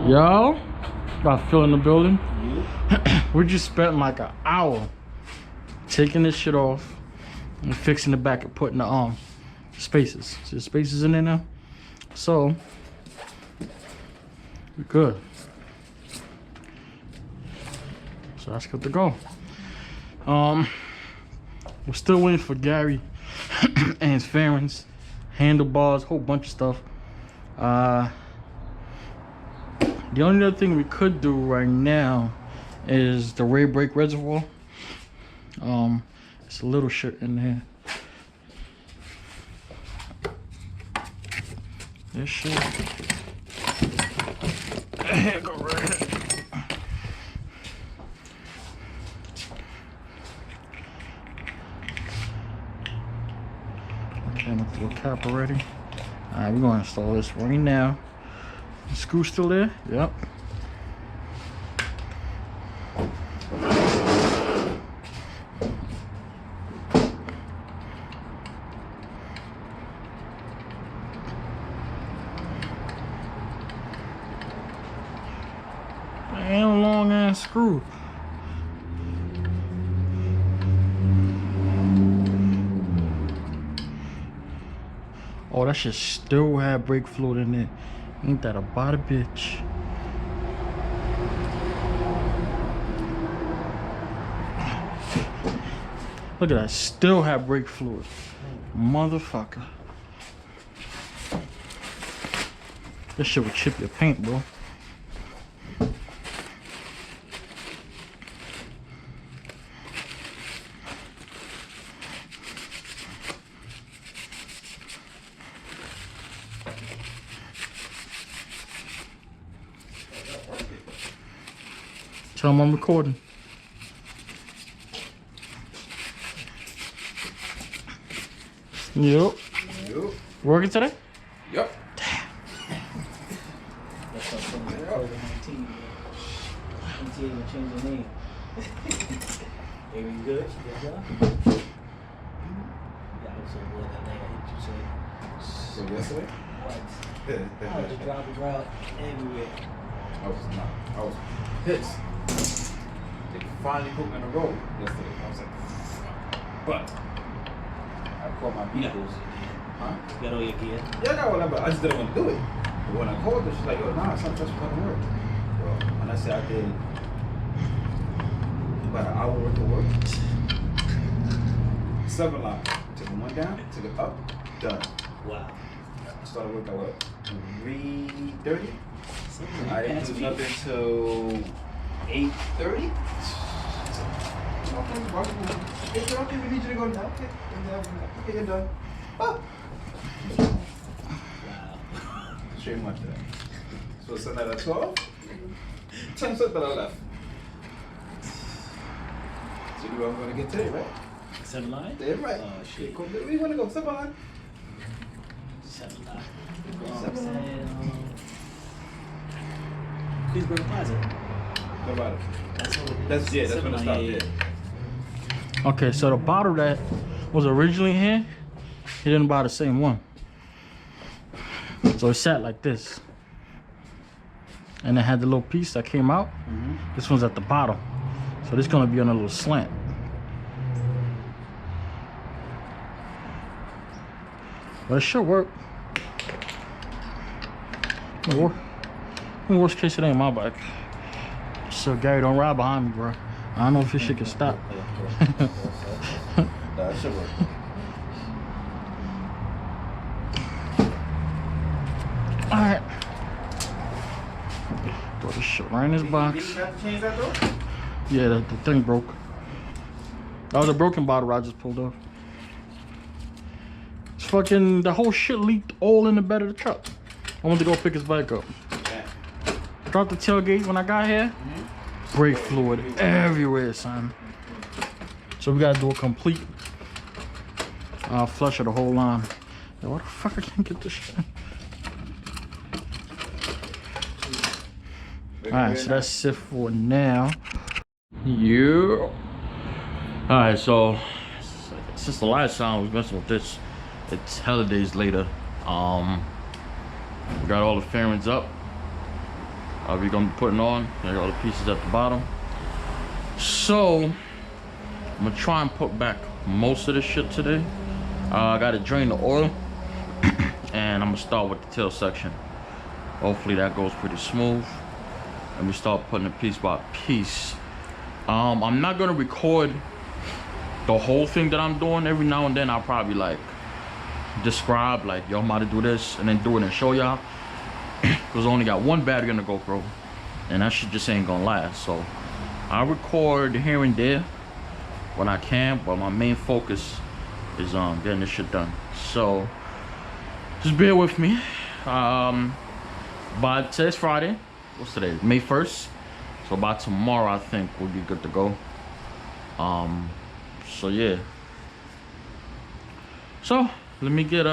Yo, got Phil in the building. We just spent like an hour taking this shit off and fixing the back and putting the spaces. See the spaces in there now? So we're good. So that's good to go. We're still waiting for Gary and his fairings, handlebars, whole bunch of stuff. The only other thing we could do right now is the rear brake reservoir. It's a little shit in there. This shit. Here, go right here. Okay, I'm gonna throw a cap already. Alright, we're gonna install this right now. The screw still there? Yep. And a long ass screw. Oh, that shit still had brake fluid in there. Ain't that about a bitch? Look at that, still have brake fluid. Motherfucker. This shit would chip your paint, bro. Tell them I'm recording. Yep. Working today? Yep. Damn. That's why some of the COVID-19. MTA gonna change the name. Every good? You got done? Yeah, I was so good that night. I hit you say. So yesterday? What? I was just driving around everywhere. I was pissed. They finally put me on the road yesterday. I was like, but I called my You got people. all your gear. Huh? You got all your gear. Yeah, I got whatever. I just didn't want to do it. But when I called her, she's like, yo, nah, it's not just gonna work. Well, when I said I did about an hour worth of work, 7 lines. Took it one down, took it up, done. Wow. I started work at what? 3:30? I didn't do nothing till 8:30. Okay, we need you to go now. Okay, you're done. Oh. Wow. Straight much that. So it's another 12. 10 cents that I left. So you know what I'm gonna get today, right? 7 line? Yeah, right. Oh, shit. Where you wanna go? 7 line? 7 line. Queensborough Plaza. What about it? That's what it is. That's when it 7 line, stopped. Yeah. Okay, so the bottle that was originally here, he didn't buy the same one. So it sat like this. And it had the little piece that came out. This one's at the bottom. So this is gonna be on a little slant. But it should work. In worst case, it ain't my bike. So Gary, don't ride behind me, bro. I don't know if this shit can stop. Nah, it should work. Alright. Throw this shit right in this box. Did you have to change that though? Yeah, the thing broke. That was a broken bottle I just pulled off. It's fucking, the whole shit leaked all in the bed of the truck. I went to go pick his bike up. Yeah. Dropped the tailgate when I got here. Brake fluid everywhere, son. So we gotta do a complete flush of the whole line. Yo, what the fuck, I can't get this shit. Alright, so that's it for now. Yeah. Alright, so since the last time we was messing with this, it's hella days later. We got all the fairings up. we're gonna be putting on. There are all the pieces at the bottom. So I'm gonna try and put back most of this shit today. I gotta drain the oil, and I'm gonna start with the tail section. Hopefully that goes pretty smooth, and we start putting it piece by piece. I'm not gonna record the whole thing that I'm doing. Every now and then I'll probably like describe like, yo, I'm about to do this, and then do it and show y'all. Because I only got one battery in the GoPro, and that shit just ain't gonna last. So I record here and there when I can, but my main focus is getting this shit done. So just bear with me. By today's Friday. What's today? May 1st. So by tomorrow I think we'll be good to go. So yeah. So let me get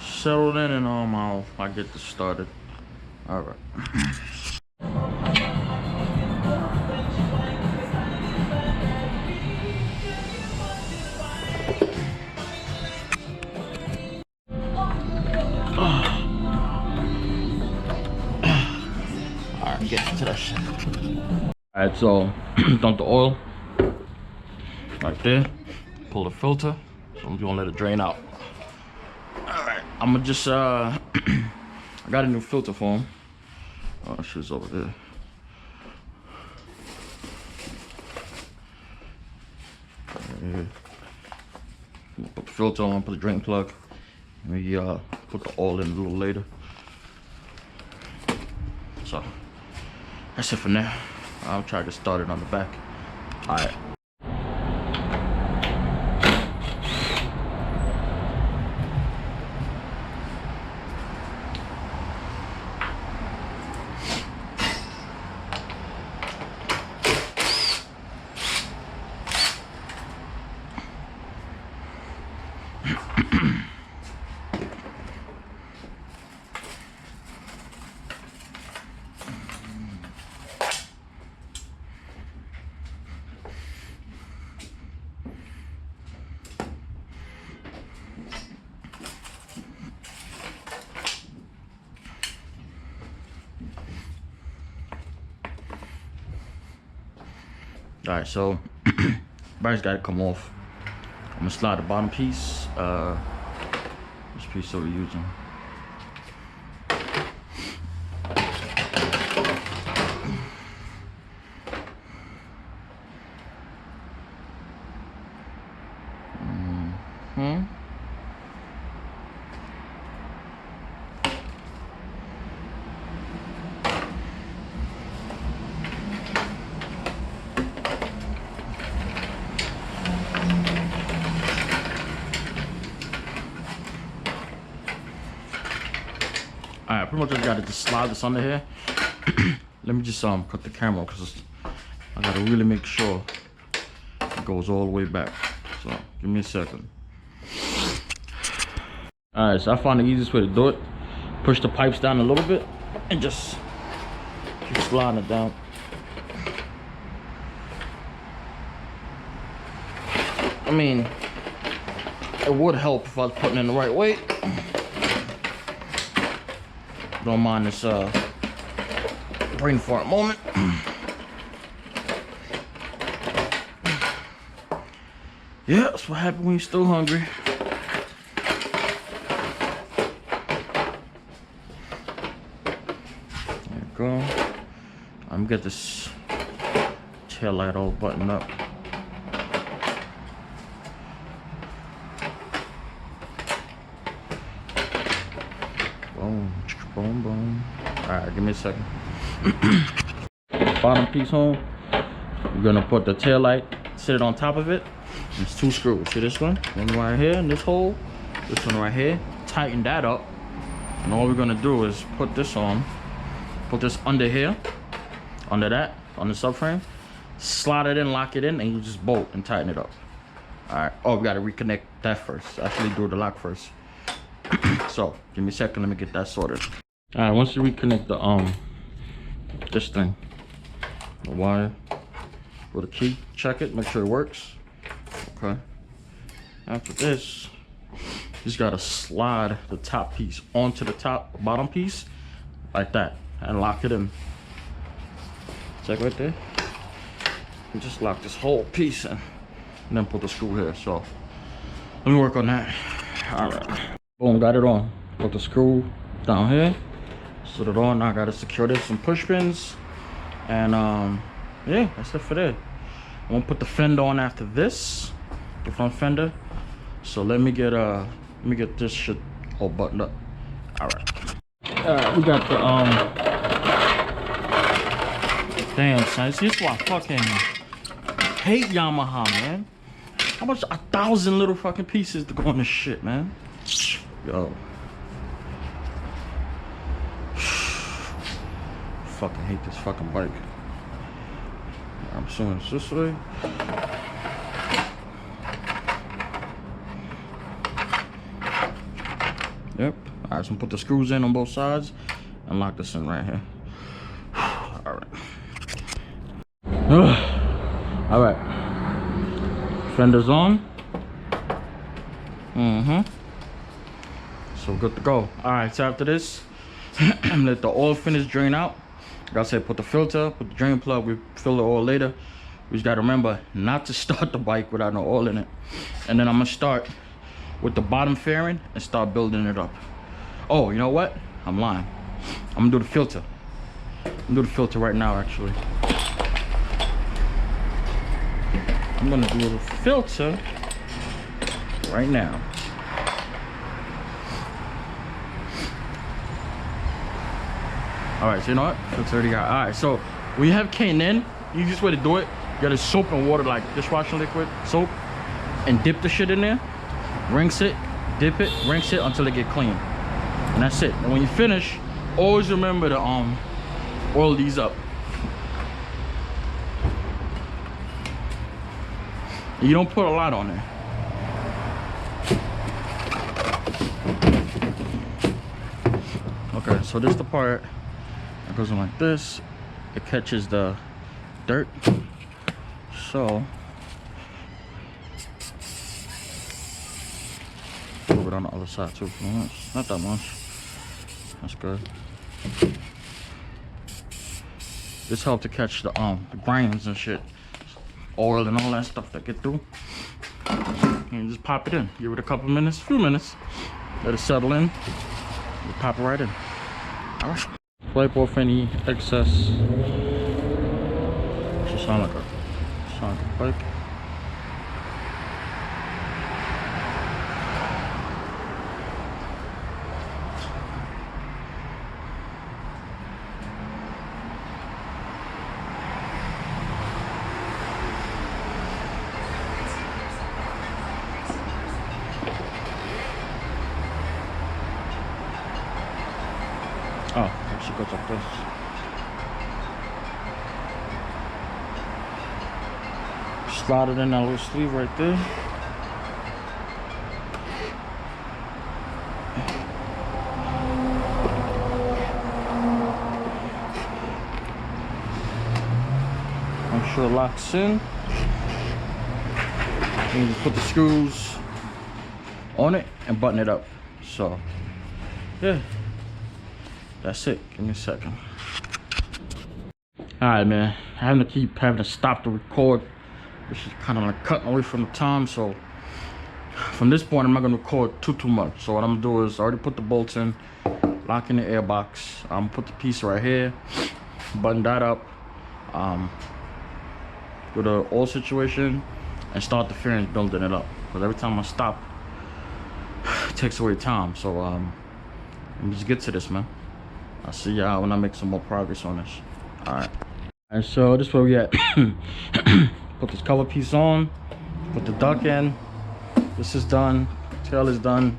settled in, and I'll get this started. All right. All right, get into that shit. All right, so dump the oil right there. Pull the filter. So I'm gonna let it drain out. Alright, I'm gonna just I got a new filter for him. Oh, shit's over there. Put the filter on, put the drain plug. Maybe put the oil in a little later. So that's it for now. I'll try to get started on the back. Alright. Alright, so battery's gotta come off. I'm gonna slide the bottom piece, this piece that we're using. Alright, pretty much I gotta just slide this under here. Let me just cut the camera because I gotta really make sure it goes all the way back. So give me a second. Alright, so I found the easiest way to do it. Push the pipes down a little bit and just keep sliding it down. I mean, it would help if I was putting it in the right way. Don't mind this brain fart moment. Yeah, that's what happens when you're still hungry. There you go. I'm gonna get this tail light all buttoned up. Boom, boom, boom. Alright, give me a second. Bottom piece home. We're gonna put the tail light, sit it on top of it. There's two screws. See this one right here in this hole, this one right here. Tighten that up, and all we're gonna do is put this on, put this under here, under that, on the subframe. Slide it in, lock it in, and you just bolt and tighten it up. Alright. Oh, we gotta reconnect that first. Actually do the lock first. So give me a second, let me get that sorted. All right, once you reconnect the this thing, the wire with a key, check it, make sure it works. Okay, after this, you just gotta slide the top piece onto the bottom piece like that. and lock it in. Check right there. You just lock this whole piece in and then put the screw here. So let me work on that. All right. Boom, got it on. Put the screw down here. Set it on. Now I gotta secure this with some push pins. And yeah, that's it for that. I'm gonna put the fender on after this, the front fender. So let me get this shit all buttoned up. All right, we got the damn son. This is why I fucking hate Yamaha, man. How much 1,000 little fucking pieces to go in this shit, man? Yo, fucking hate this fucking bike. I'm assuming it's this way. Yep. All right, so I'm gonna put the screws in on both sides and lock this in right here. All right. All right. Fender's on. So good to go. All right, so after this, let the oil finish drain out. Like I said, put the filter, put the drain plug, we fill the oil later. We just gotta remember not to start the bike without no oil in it. And then I'm gonna start with the bottom fairing and start building it up. Oh, you know what? I'm lying. I'm gonna do the filter. I'm gonna do the filter right now, actually. I'm gonna do the filter right now. All right, so you know what? Filter already got. All right, so when you have K&N, easiest way to do it, you gotta soap and water, like dishwashing liquid, soap, and dip the shit in there. Rinse it, dip it, rinse it until it get clean, and that's it. And when you finish, always remember to oil these up. You don't put a lot on there. Okay, so this is the part that goes in like this. It catches the dirt. So move it on the other side too. Not that much. That's good. This helps to catch the grains and shit, oil and all that stuff that get through. And you just pop it in. Give it a couple minutes, few minutes. Let it settle in. You pop it right in. All right. Wipe off any excess. Should sound like a bike. Oh, she goes like this. Slide it in that little sleeve right there. I'm sure it locks in. And you just put the screws on it and button it up. So, yeah. That's it. Give me a second. Alright, man. Having to stop the record, which is kind of like cutting away from the time. So from this point, I'm not gonna record too much. So what I'm gonna do is I already put the bolts in, lock in the air box. I'm gonna put the piece right here, button that up, do the oil situation, and start the fairings building it up. Because every time I stop, it takes away time. So let me just get to this, man. I'll see y'all when I make some more progress on this. All right. And so this is where we at. Put this cover piece on, put the duck in. This is done, tail is done.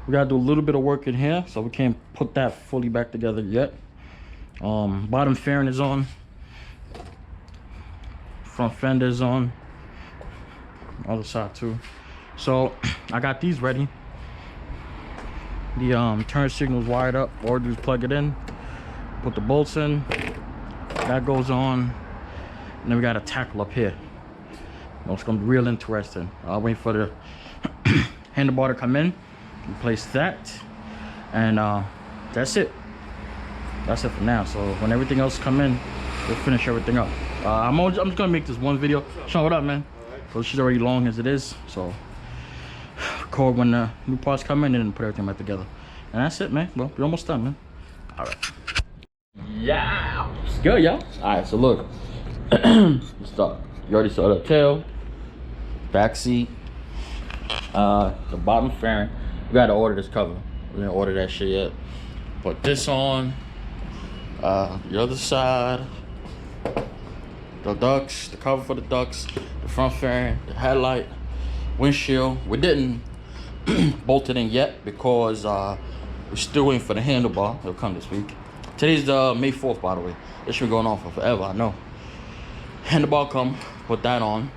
We gotta do a little bit of work in here, so we can't put that fully back together yet. Bottom fairing is on, front fender is on, other side too. So I got these ready. The turn signal's wired up. All do is plug it in, put the bolts in, that goes on, and then we got a tackle up here. It's gonna be real interesting. I'll wait for the handlebar to come in, replace that, and that's it. that's it for now. So when everything else come in, we'll finish everything up. I'm just gonna make this one video. Sean, what up, man? So she's already long as it is. So record when the new parts come in and then put everything back together. And that's it, man. Well, we're almost done, man. All right. Yeah, it's good, y'all. All right, so look. Let's start. You already saw the tail, back seat, the bottom fairing. We gotta order this cover. We didn't order that shit yet. Put this on. The other side. The ducks, the cover for the ducks, the front fairing, the headlight, windshield. We didn't bolt it in yet because we're still waiting for the handlebar. It'll come this week. Today's May 4th, by the way. This been going on for forever, I know. Handlebar come, put that on.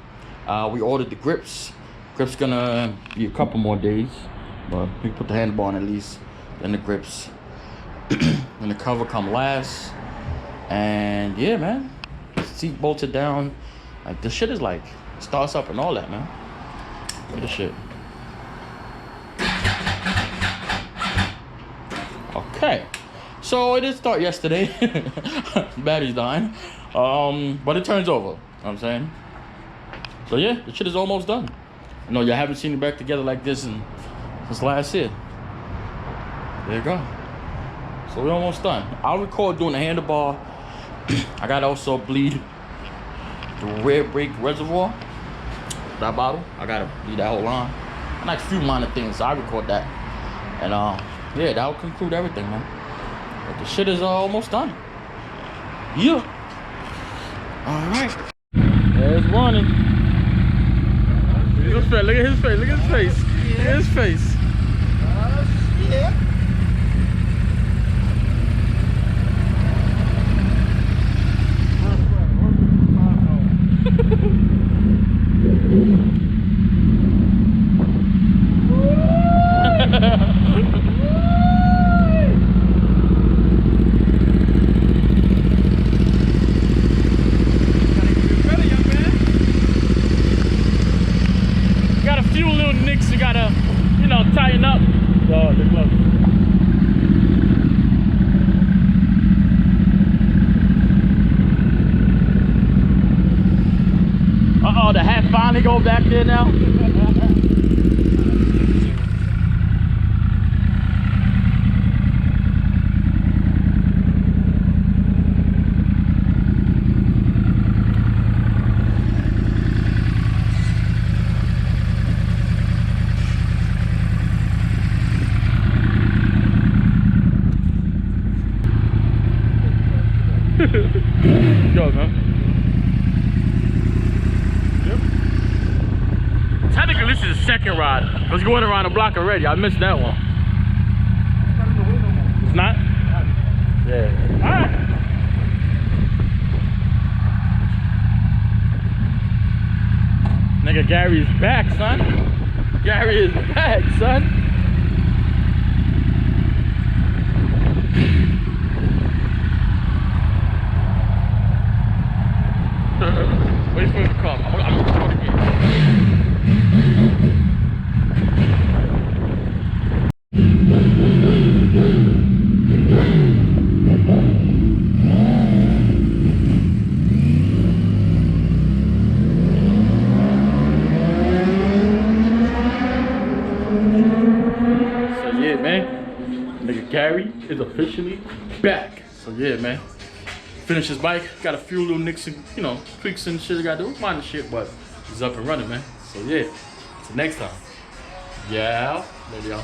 We ordered the grips. Grips gonna be a couple more days, but we put the handlebar on at least, then the grips. And the cover come last. And yeah, man. Seat bolted down. Like the shit is like starts up and all that, man. Look at this shit. Okay. So it did start yesterday. Battery's dying. But it turns over. You know what I'm saying? So yeah, the shit is almost done. I know you haven't seen it back together like this since last year. There you go. So we're almost done. I'll record doing the handlebar. I gotta also bleed the rear brake reservoir. That bottle. I gotta bleed that whole line. And like a few minor things. So I record that. And yeah, that'll conclude everything, man. But the shit is almost done. Yeah. Alright. There's running. Look at his face. Look at his face. Look at his face. Yeah. Got a few little nicks you gotta, you know, tighten up. Oh, look close. Uh-oh, the hat finally go back there now. Go, man. Yep. Technically, this is the second ride. I was going around the block already. I missed that one. It's not? Yeah. Alright. Nigga, Gary is back, son. Gary is back, son. Wait for him to come. I'm recording it. So yeah, man. Nigga Gary is officially back. So yeah, man. Finished his bike, got a few little nicks and, you know, tweaks and shit I gotta do. Minor shit, but he's up and running, man. So yeah, till next time. Yeah, later y'all.